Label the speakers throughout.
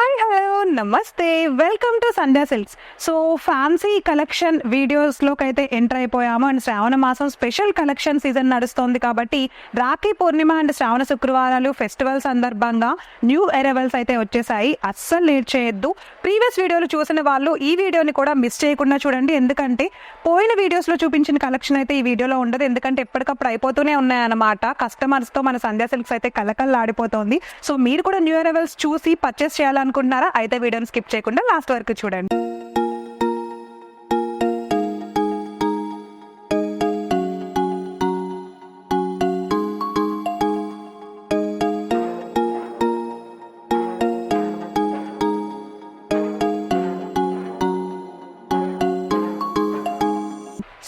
Speaker 1: Hi hello నమస్తే, welcome to Sandhya Silks. So fancy collection వీడియోస్లోకి అయితే ఎంటర్ అయిపోయాము. అండ్ శ్రావణ మాసం స్పెషల్ కలెక్షన్ సీజన్ నడుస్తోంది కాబట్టి రాఖీ పూర్ణిమ అండ్ శ్రావణ శుక్రవారాలు ఫెస్టివల్ సందర్భంగా న్యూ అరైవల్స్ అయితే వచ్చేసాయి. అస్సలు లేట్ చేయొద్దు. ప్రీవియస్ వీడియోలు చూసిన వాళ్ళు ఈ వీడియోని కూడా మిస్ చేయకుండా చూడండి, ఎందుకంటే పోయిన వీడియోస్లో చూపించిన కలెక్షన్ అయితే ఈ వీడియోలో ఉండదు. ఎందుకంటే ఎప్పటికప్పుడు అయిపోతూనే ఉన్నాయన్నమాట. కస్టమర్స్తో మన సంధ్యా సిల్క్స్ అయితే కలకల్లాడిపోతుంది. సో మీరు కూడా న్యూ అరైవల్స్ చూసి పర్చేస్ చేయాలనుకుంటున్నారా? అయితే వీడియోని స్కిప్ చేయకుండా లాస్ట్ వరకు చూడండి.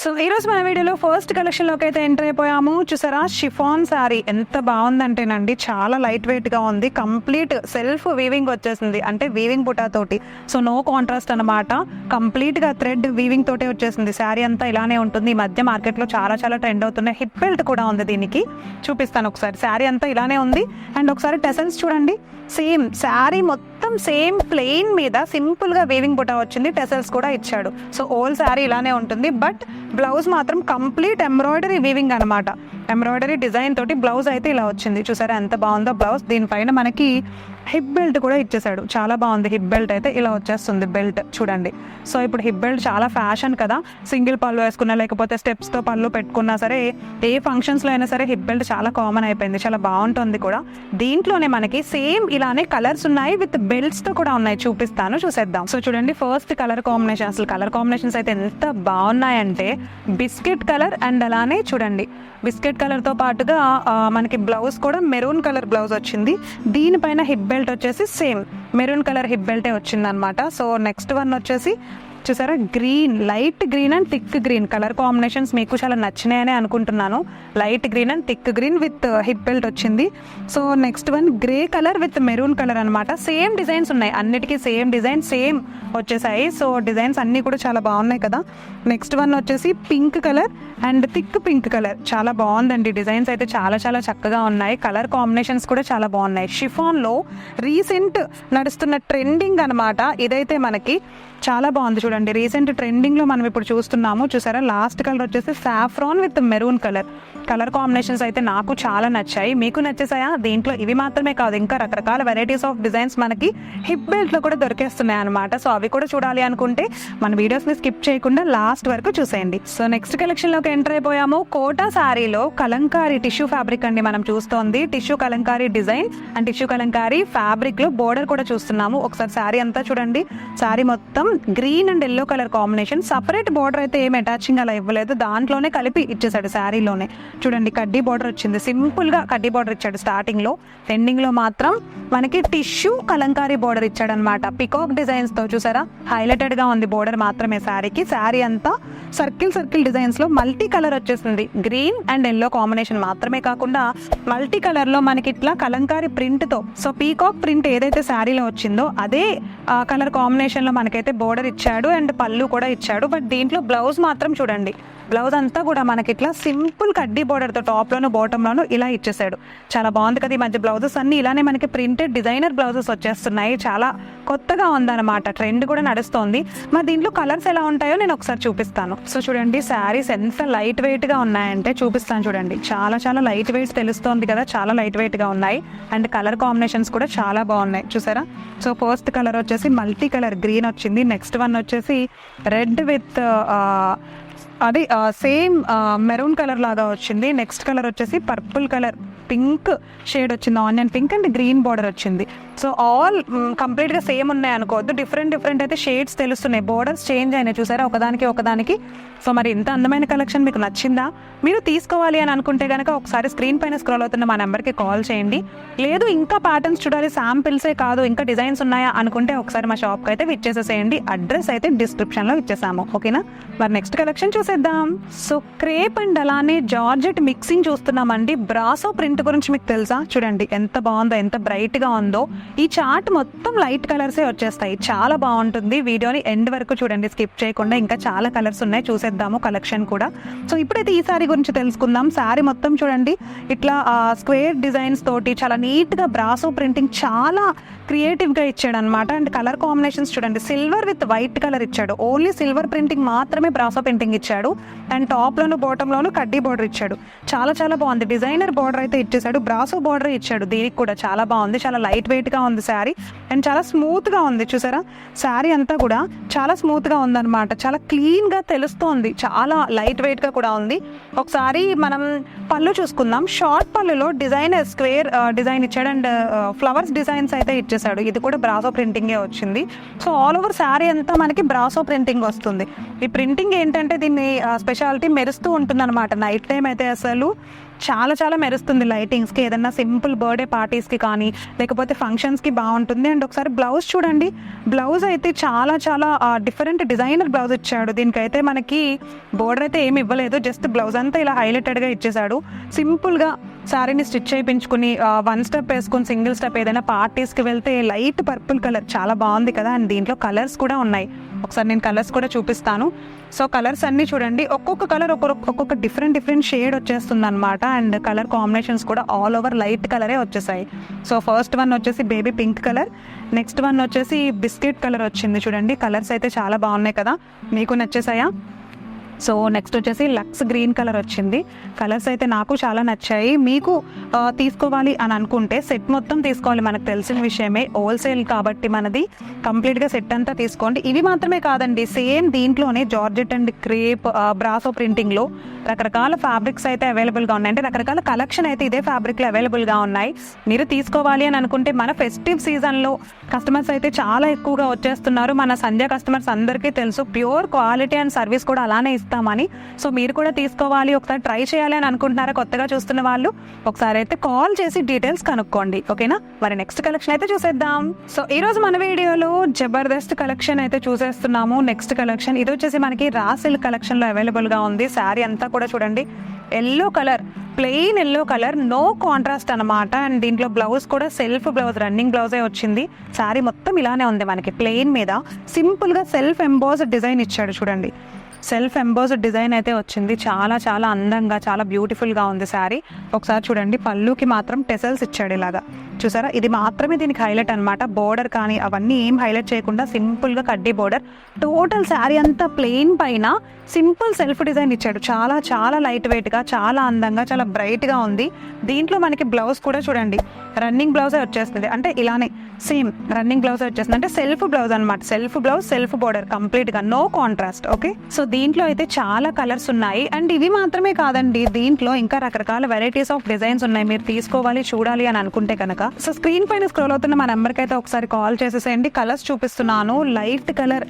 Speaker 1: సో ఈరోజు మన వీడియోలో ఫస్ట్ కలెక్షన్లోకి అయితే ఎంటర్ అయిపోయాము. చూసారా, షిఫాన్ శారీ ఎంత బాగుందంటేనండి, చాలా లైట్ వెయిట్గా ఉంది. కంప్లీట్ సెల్ఫ్ వీవింగ్ వచ్చేసింది, అంటే వీవింగ్ బుటాతోటి. సో నో కాంట్రాస్ట్ అనమాట, కంప్లీట్గా థ్రెడ్ వీవింగ్ తోటే వచ్చేసింది. శారీ అంతా ఇలానే ఉంటుంది. ఈ మధ్య మార్కెట్లో చాలా చాలా ట్రెండ్ అవుతున్నాయి. హిప్ బెల్ట్ కూడా ఉంది దీనికి, చూపిస్తాను ఒకసారి. శారీ అంతా ఇలానే ఉంది. అండ్ ఒకసారి టెసల్స్ చూడండి, సేమ్ శారీ మొత్తం సేమ్ ప్లెయిన్ మీద సింపుల్గా వీవింగ్ బుటా వచ్చింది. టెసల్స్ కూడా ఇచ్చాడు. సో ఓల్ శారీ ఇలానే ఉంటుంది, బట్ బ్లౌజ్ మాత్రం కంప్లీట్ ఎంబ్రాయిడరీ వీవింగ్ అనమాట. ఎంబ్రాయిడరీ డిజైన్ తోటి బ్లౌజ్ అయితే ఇలా వచ్చింది. చూసారా ఎంత బాగుందో బ్లౌజ్. దీనిపైన మనకి హిప్ బెల్ట్ కూడా ఇచ్చేసాడు, చాలా బాగుంది. హిప్ బెల్ట్ అయితే ఇలా వచ్చేస్తుంది బెల్ట్ చూడండి. సో ఇప్పుడు హిప్ బెల్ట్ చాలా ఫ్యాషన్ కదా. సింగిల్ పళ్ళు వేసుకున్నా లేకపోతే స్టెప్స్తో పళ్ళు పెట్టుకున్నా సరే, ఏ ఫంక్షన్స్లో అయినా సరే హిప్ బెల్ట్ చాలా కామన్ అయిపోయింది. చాలా బాగుంటుంది కూడా. దీంట్లోనే మనకి సేమ్ ఇలానే కలర్స్ ఉన్నాయి, విత్ బెల్ట్స్తో కూడా ఉన్నాయి. చూపిస్తాను, చూసేద్దాం. సో చూడండి, ఫస్ట్ కలర్ కాంబినేషన్. అసలు కలర్ కాంబినేషన్స్ అయితే ఎంత బాగున్నాయంటే, బిస్కెట్ కలర్ అండ్ అలానే చూడండి బిస్కెట్ కలర్తో పాటుగా మనకి బ్లౌజ్ కూడా మెరూన్ కలర్ బ్లౌజ్ వచ్చింది. దీనిపైన హిప్ బెల్ట్ వచ్చేసి సేమ్ మెరూన్ కలర్ హిప్ బెల్టే వచ్చింది అనమాట. సో నెక్స్ట్ వన్ వచ్చేసి చూసారా, green, light green and thick green colour combinations మీకు చాలా నచ్చినాయని అనుకుంటున్నాను. Light green and thick green with hip belt వచ్చింది. So next one grey colour with maroon colour అనమాట. సేమ్ డిజైన్స్ ఉన్నాయి, అన్నిటికీ సేమ్ డిజైన్ సేమ్ వచ్చేసాయి. సో డిజైన్స్ అన్నీ కూడా చాలా బాగున్నాయి కదా. నెక్స్ట్ వన్ వచ్చేసి pink colour and thick pink colour. చాలా బాగుందండి, డిజైన్స్ అయితే చాలా చాలా చక్కగా ఉన్నాయి. కలర్ కాంబినేషన్స్ కూడా చాలా బాగున్నాయి. షిఫాన్లో రీసెంట్ నడుస్తున్న ట్రెండింగ్ అనమాట ఇదైతే. మనకి చాలా బాగుంది చూడండి, రీసెంట్ ట్రెండింగ్లో మనం ఇప్పుడు చూస్తున్నాము. చూసారా, లాస్ట్ కలర్ వచ్చేసి saffron with maroon colour. Colour combinations అయితే నాకు చాలా నచ్చాయి. మీకు నచ్చేసాయా? దీంట్లో ఇవి మాత్రమే కాదు, ఇంకా రకరకాల వెరైటీస్ ఆఫ్ డిజైన్స్ మనకి హిప్ బెల్ట్లో కూడా దొరికేస్తున్నాయి అనమాట. సో అవి కూడా చూడాలి అనుకుంటే మన వీడియోస్ని స్కిప్ చేయకుండా లాస్ట్ వరకు చూసేయండి. సో నెక్స్ట్ కలెక్షన్లోకి ఎంటర్ అయిపోయాము. కోటా శారీలో కలంకారీ టిష్యూ ఫ్యాబ్రిక్ అండి మనం చూస్తోంది. Tissue Kalamkari design and tissue Kalamkari ఫ్యాబ్రిక్లో బోర్డర్ కూడా చూస్తున్నాము. ఒకసారి శారీ అంతా చూడండి. శారీ మొత్తం green and yellow colour combination. Separate border అయితే ఏం అటాచింగ్ అలా ఇవ్వలేదు, దాంట్లోనే కలిపి ఇచ్చేసాడు శారీలోనే. చూడంండి, కడ్డీ బోర్డర్ వచ్చింది. సింపుల్గా కడ్డీ బోర్డర్ ఇచ్చాడు స్టార్టింగ్లో. ఎండింగ్లో మాత్రం మనకి టిష్యూ కలంకారీ బోర్డర్ ఇచ్చాడు అనమాట. పికాక్ డిజైన్స్తో చూసారా, హైలైటెడ్గా ఉంది బోర్డర్ మాత్రమే శారీకి. శారీ అంతా సర్కిల్ సర్కిల్ డిజైన్స్లో మల్టీ కలర్ వచ్చేసింది. గ్రీన్ అండ్ ఎల్లో కాంబినేషన్ మాత్రమే కాకుండా మల్టీ కలర్లో మనకి ఇట్లా కలంకారీ ప్రింట్తో, సో పీకాక్ ప్రింట్ ఏదైతే శారీలో వచ్చిందో అదే కలర్ కాంబినేషన్లో మనకైతే బోర్డర్ ఇచ్చాడు అండ్ పళ్ళు కూడా ఇచ్చాడు. బట్ దీంట్లో బ్లౌజ్ మాత్రం చూడండి, బ్లౌజ్ అంతా కూడా మనకి ఇట్లా సింపుల్ కడ్డీ బోర్డర్తో టాప్లోను బాటంలోను ఇలా ఇచ్చేసాడు. చాలా బాగుంది కదా. ఈ మధ్య బ్లౌజెస్ అన్నీ ఇలానే మనకి ప్రింటెడ్ డిజైనర్ బ్లౌజెస్ వచ్చేస్తున్నాయి. చాలా కొత్తగా ఉందన్నమాట, ట్రెండ్ కూడా నడుస్తోంది. మరి దీంట్లో కలర్స్ ఎలా ఉంటాయో నేను ఒకసారి చూపిస్తాను. సో చూడండి, శారీస్ ఎంత లైట్ వెయిట్గా ఉన్నాయంటే చూపిస్తాను చూడండి. చాలా చాలా లైట్ వెయిట్ తెలుస్తోంది కదా, చాలా లైట్ వెయిట్గా ఉన్నాయి. అండ్ కలర్ కాంబినేషన్స్ కూడా చాలా బాగున్నాయి చూసారా. సో ఫస్ట్ కలర్ వచ్చేసి మల్టీ కలర్ గ్రీన్ వచ్చింది. నెక్స్ట్ వన్ వచ్చేసి రెడ్ విత్ అది సేమ్ మెరూన్ కలర్ లాగా వచ్చింది. నెక్స్ట్ కలర్ వచ్చేసి పర్పుల్ కలర్ పింక్ షేడ్ వచ్చింది, onion pink and green border వచ్చింది. సో ఆల్ కంప్లీట్గా సేమ్ ఉన్నాయి అనుకోవద్దు, డిఫరెంట్ డిఫరెంట్ అయితే షేడ్స్ తెలుస్తున్నాయి. బోర్డర్స్ చేంజ్ అయినాయి చూసారా ఒకదానికి. సో మరి ఇంత అందమైన కలెక్షన్ మీకు నచ్చిందా? మీరు తీసుకోవాలి అని అనుకుంటే కనుక ఒకసారి స్క్రీన్ పైన స్క్రోల్ అవుతున్న మా నెంబర్కి కాల్ చేయండి. లేదు ఇంకా ప్యాటర్న్స్ చూడాలి, శాంపిల్సే కాదు ఇంకా డిజైన్స్ ఉన్నాయా అనుకుంటే ఒకసారి మా షాప్కి అయితే విచ్చేసేసేయండి. అడ్రస్ అయితే డిస్క్రిప్షన్లో ఇచ్చేసాము, ఓకేనా? మరి నెక్స్ట్ కలెక్షన్ చూసి చూసేద్దాం. సో క్రేప్ అండ్ అలానే జార్జెట్ మిక్సింగ్ చూస్తున్నామండి. బ్రాసో ప్రింట్ గురించి మీకు తెలుసా? చూడండి ఎంత బాగుందో, ఎంత బ్రైట్గా ఉందో. ఈ చార్ట్ మొత్తం లైట్ కలర్సే వచ్చేస్తాయి, చాలా బాగుంటుంది. వీడియోని ఎండ్ వరకు చూడండి, స్కిప్ చేయకుండా. ఇంకా చాలా కలర్స్ ఉన్నాయి, చూసేద్దాము కలెక్షన్ కూడా. సో ఇప్పుడైతే ఈ శారీ గురించి తెలుసుకుందాం. శారీ మొత్తం చూడండి ఇట్లా స్క్వేర్ డిజైన్స్ తోటి చాలా నీట్గా బ్రాసో ప్రింటింగ్ చాలా క్రియేటివ్గా ఇచ్చాడు అనమాట. అండ్ కలర్ కాంబినేషన్స్ చూడండి, సిల్వర్ విత్ వైట్ కలర్ ఇచ్చాడు. ఓన్లీ సిల్వర్ ప్రింటింగ్ మాత్రమే బ్రాసో ప్రింటింగ్ ఇచ్చాడు. అండ్ టాప్లోను బాటంలోను కడ్డీ బార్డర్ ఇచ్చాడు. చాలా చాలా బాగుంది. డిజైనర్ బార్డర్ అయితే ఇచ్చేసాడు, బ్రాసో బార్డర్ ఇచ్చాడు. దీనికి కూడా చాలా బాగుంది, చాలా లైట్ వెయిట్గా ఉంది శారీ. అండ్ చాలా స్మూత్గా ఉంది, చూసారా? శారీ అంతా కూడా చాలా స్మూత్గా ఉందన్నమాట. చాలా క్లీన్గా తెలుస్తోంది, చాలా లైట్ వెయిట్గా కూడా ఉంది. ఒకసారి మనం పళ్ళు చూసుకుందాం. షార్ట్ పళ్ళులో డిజైనర్ స్క్వేర్ డిజైన్ ఇచ్చాడు. అండ్ ఫ్లవర్స్ డిజైన్స్ అయితే ఇచ్చేసాడు. ఇది కూడా బ్రాసో ప్రింటింగే వచ్చింది. సో ఆల్ ఓవర్ శారీ అంతా మనకి బ్రాసో ప్రింటింగ్ వస్తుంది. ఈ ప్రింటింగ్ ఏంటంటే దీన్ని స్పెషాలిటీ మెరుస్తూ ఉంటుంది అనమాట. నైట్ టైం అయితే అసలు చాలా చాలా మెరుస్తుంది లైటింగ్స్కి. ఏదన్నా సింపుల్ బర్త్డే పార్టీస్కి కానీ లేకపోతే ఫంక్షన్స్కి బాగుంటుంది. అండ్ ఒకసారి బ్లౌజ్ చూడండి. బ్లౌజ్ అయితే చాలా చాలా డిఫరెంట్ డిజైనర్ బ్లౌజ్ ఇచ్చాడు. దీనికైతే మనకి బోర్డర్ అయితే ఏమి ఇవ్వలేదు, జస్ట్ బ్లౌజ్ అంతా ఇలా హైలైటెడ్గా ఇచ్చేసాడు. సింపుల్గా శారీని స్టిచ్ చేయించుకుని వన్ స్టెప్ వేసుకుని సింగిల్ స్టెప్ ఏదైనా పార్టీస్కి వెళ్తే లైట్ పర్పుల్ కలర్ చాలా బాగుంది కదా. అండ్ దీంట్లో కలర్స్ కూడా ఉన్నాయి, ఒకసారి నేను కలర్స్ కూడా చూపిస్తాను. సో కలర్స్ అన్నీ చూడండి, ఒక్కొక్క కలర్ ఒక్కొక్క డిఫరెంట్ షేడ్ వచ్చేస్తుంది అనమాట. అండ్ కలర్ కాంబినేషన్స్ కూడా ఆల్ ఓవర్ లైట్ కలరే వచ్చేసాయి. సో ఫస్ట్ వన్ వచ్చేసి baby pink colour, next one వచ్చేసి బిస్కెట్ కలర్ వచ్చింది. చూడండి కలర్స్ అయితే చాలా బాగున్నాయి కదా, మీకు నచ్చేసాయా? సో నెక్స్ట్ వచ్చేసి లక్స్ గ్రీన్ కలర్ వచ్చింది. కలర్స్ అయితే నాకు చాలా నచ్చాయి. మీకు తీసుకోవాలి అని అనుకుంటే సెట్ మొత్తం తీసుకోవాలి, మనకు తెలిసిన విషయమే. హోల్సేల్ కాబట్టి మనది కంప్లీట్గా సెట్ అంతా తీసుకోండి. ఇవి మాత్రమే కాదండి, సేమ్ దీంట్లోనే జార్జెట్ అండ్ క్రేప్ బ్రాసో ప్రింటింగ్లో రకరకాల ఫ్యాబ్రిక్స్ అయితే అవైలబుల్గా ఉన్నాయి. అంటే రకరకాల కలెక్షన్ అయితే ఇదే ఫ్యాబ్రిక్లో అవైలబుల్గా ఉన్నాయి. మీరు తీసుకోవాలి అని అనుకుంటే మన ఫెస్టివ్ సీజన్లో కస్టమర్స్ అయితే చాలా ఎక్కువగా వచ్చేస్తున్నారు. మన సంధ్య కస్టమర్స్ అందరికీ తెలుసు, ప్యూర్ క్వాలిటీ అండ్ సర్వీస్ కూడా అలానే ఇస్తామని. సో మీరు కూడా తీసుకోవాలి, ఒకసారి ట్రై చేయాలి అని అనుకుంటున్నారా కొత్తగా చూస్తున్న వాళ్ళు? ఒకసారి అయితే కాల్ చేసి డీటెయిల్స్ కనుక్కోండి, ఓకేనా? మరి నెక్స్ట్ కలెక్షన్ అయితే చూసేద్దాం. సో ఈ రోజు మన వీడియోలో జబర్దస్త్ కలెక్షన్ అయితే చూసేస్తున్నాము. నెక్స్ట్ కలెక్షన్ ఇది వచ్చేసి మనకి రా సిల్క్ కలెక్షన్లో అవైలబుల్గా ఉంది. శారీ అంతా కూడా చూడండి yellow colour, plain yellow colour, no contrast అనమాట. అండ్ దీంట్లో బ్లౌజ్ కూడా సెల్ఫ్ బ్లౌజ్, రన్నింగ్ బ్లౌజే వచ్చింది. శారీ మొత్తం ఇలానే ఉంది మనకి, ప్లెయిన్ మీద సింపుల్గా సెల్ఫ్ ఎంబోస్డ్ డిజైన్ ఇచ్చాడు. చూడండి సెల్ఫ్ ఎంబోస్డ్ డిజైన్ అయితే వచ్చింది. చాలా చాలా అందంగా, చాలా బ్యూటిఫుల్గా ఉంది శారీ. ఒకసారి చూడండి పళ్ళుకి మాత్రం టెసల్స్ ఇచ్చాడు ఇలాగా, చూసారా? ఇది మాత్రమే దీనికి హైలైట్ అనమాట. బోర్డర్ కానీ అవన్నీ ఏం హైలైట్ చేయకుండా సింపుల్గా కడ్డీ బోర్డర్. టోటల్ శారీ అంతా ప్లెయిన్ పైన సింపుల్ సెల్ఫ్ డిజైన్ ఇచ్చాడు. చాలా చాలా లైట్ వెయిట్గా, చాలా అందంగా, చాలా బ్రైట్గా ఉంది. దీంట్లో మనకి బ్లౌజ్ కూడా చూడండి రన్నింగ్ బ్లౌజే వచ్చేస్తుంది. అంటే ఇలానే సేమ్ రన్నింగ్ బ్లౌజే వచ్చేస్తుంది, అంటే సెల్ఫ్ బ్లౌజ్ అనమాట. సెల్ఫ్ బ్లౌజ్, సెల్ఫ్ బోర్డర్, కంప్లీట్గా నో కాంట్రాస్ట్. ఓకే, సో దీంట్లో అయితే చాలా కలర్స్ ఉన్నాయి. అండ్ ఇవి మాత్రమే కాదండి, దీంట్లో ఇంకా రకరకాల వెరైటీస్ ఆఫ్ డిజైన్స్ ఉన్నాయి. మీరు తీసుకోవాలి, చూడాలి అని అనుకుంటే కనుక సో స్క్రీన్ పైన స్క్రోల్ అవుతున్న మా నెంబర్కి అయితే ఒకసారి కాల్ చేసేసేయండి. కలర్స్ చూపిస్తున్నాను. లైట్ కలర్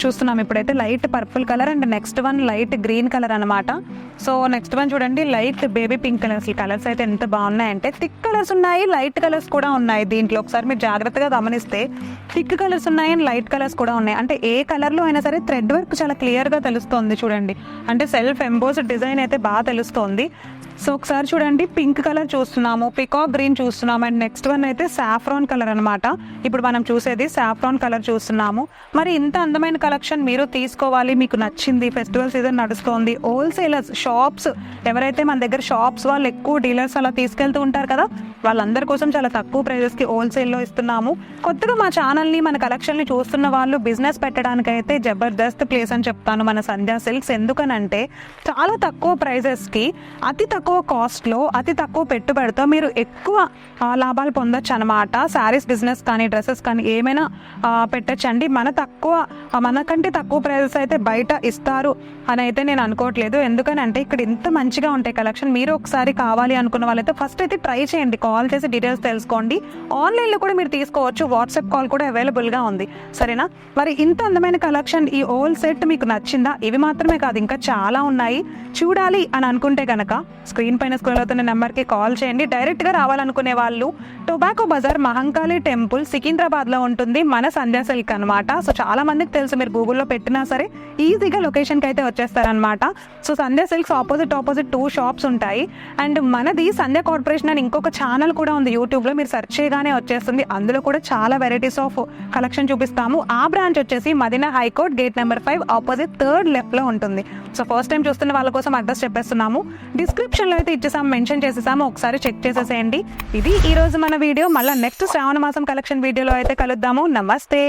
Speaker 1: చూస్తున్నాం ఇప్పుడైతే, light purple colour. And next one light green colour అనమాట. సో నెక్స్ట్ వన్ చూడండి లైట్ బేబీ పింక్ కలర్స్. ఈ కలర్స్ అయితే ఎంత బాగున్నాయంటే థిక్ కలర్స్ ఉన్నాయి, లైట్ కలర్స్ కూడా ఉన్నాయి దీంట్లో. ఒకసారి మీరు జాగ్రత్తగా గమనిస్తే థిక్ కలర్స్ ఉన్నాయి అండ్ లైట్ కలర్స్ కూడా ఉన్నాయి. అంటే ఏ కలర్లో అయినా సరే థ్రెడ్ వర్క్ చాలా క్లియర్గా తెలుస్తుంది చూడండి. అంటే సెల్ఫ్ ఎంబోస్డ్ డిజైన్ అయితే బాగా తెలుస్తుంది. సో ఒకసారి చూడండి పింక్ కలర్ చూస్తున్నాము, పికాక్ గ్రీన్ చూస్తున్నాము. అండ్ నెక్స్ట్ వన్ అయితే సాఫ్రాన్ కలర్ అనమాట. ఇప్పుడు మనం చూసేది సాఫ్రాన్ కలర్ చూస్తున్నాము. మరి ఇంత అందమైన కలెక్షన్ మీరు తీసుకోవాలి, మీకు నచ్చింది, ఫెస్టివల్ సీజన్ నడుస్తోంది. హోల్సేలర్స్ షాప్స్ ఎవరైతే మన దగ్గర షాప్స్ వాళ్ళు ఎక్కువ డీలర్స్ అలా తీసుకెళ్తూ ఉంటారు కదా, వాళ్ళందరి కోసం చాలా తక్కువ ప్రైజెస్కి హోల్సేల్లో ఇస్తున్నాము. కొత్తగా మా ఛానల్ని, మన కలెక్షన్ని చూస్తున్న వాళ్ళు బిజినెస్ పెట్టడానికి అయితే జబర్దస్త్ ప్లేస్ అని చెప్తాను మన సంధ్యా సిల్క్స్. ఎందుకనంటే చాలా తక్కువ ప్రైజెస్కి, అతి తక్కువ కాస్ట్లో, అతి తక్కువ పెట్టుబడితో మీరు ఎక్కువ లాభాలు పొందొచ్చు అనమాట. శారీస్ బిజినెస్ కానీ, డ్రెస్సెస్ కానీ ఏమైనా పెట్టచ్చండి. మనకంటే తక్కువ ప్రైజెస్ అయితే బయట ఇస్తారు అని అయితే నేను అనుకోవట్లేదు. ఎందుకనంటే ఇక్కడ ఇంత మంచిగా ఉంటాయి కలెక్షన్. మీరు ఒకసారి కావాలి అనుకున్న వాళ్ళైతే ఫస్ట్ అయితే ట్రై చేయండి, కాల్ చేసి డీటెయిల్స్ తెలుసుకోండి. ఆన్లైన్లో కూడా మీరు తీసుకోవచ్చు, వాట్సాప్ కాల్ కూడా అవైలబుల్గా ఉంది, సరేనా? మరి ఇంత అందమైన కలెక్షన్, ఈ హోల్ సెట్ మీకు నచ్చిందా? ఇవి మాత్రమే కాదు, ఇంకా చాలా ఉన్నాయి. చూడాలి అని అనుకుంటే కనుక స్క్రీన్ పైన స్క్రోల్ అవుతున్న నెంబర్కి కాల్ చేయండి. డైరెక్ట్గా రావాలనుకునే వాళ్ళు టొబాకో బజార్ మహంకాళి టెంపుల్ సికింద్రాబాద్లో ఉంటుంది మన సంధ్యా సిల్క్ అనమాట. సో చాలా మందికి తెలుసు, మీరు గూగుల్లో పెట్టినా సరే ఈజీగా లొకేషన్కి అయితే వచ్చేస్తారనమాట. సో సంధ్యా సిల్క్స్ ఆపోజిట్ 2 షాప్స్ ఉంటాయి. అండ్ మనది సంధ్యా కార్పొరేషన్ అని ఇంకొక ఛానల్ కూడా ఉంది యూట్యూబ్లో, మీరు సెర్చ్ చేయగానే వచ్చేస్తుంది. అందులో కూడా చాలా వెరైటీస్ ఆఫ్ కలెక్షన్ చూపిస్తాము. ఆ బ్రాంచ్ వచ్చేసి Madina high court gate number 5 opposite 3rd లెఫ్ట్లో ఉంటుంది. సో ఫస్ట్ టైం చూస్తున్న వాళ్ళ కోసం అడ్రస్ చెప్పేస్తున్నాము, డిస్క్రిప్షన్లో అయితే ఇచ్చేసాము, మెన్షన్ చేసేసాము, ఒకసారి చెక్ చేసేసేయండి. ఇది ఈ రోజు మన వీడియో. మళ్ళీ నెక్స్ట్ శ్రావణ మాసం కలెక్షన్ వీడియోలో అయితే కలుద్దాము. నమస్తే.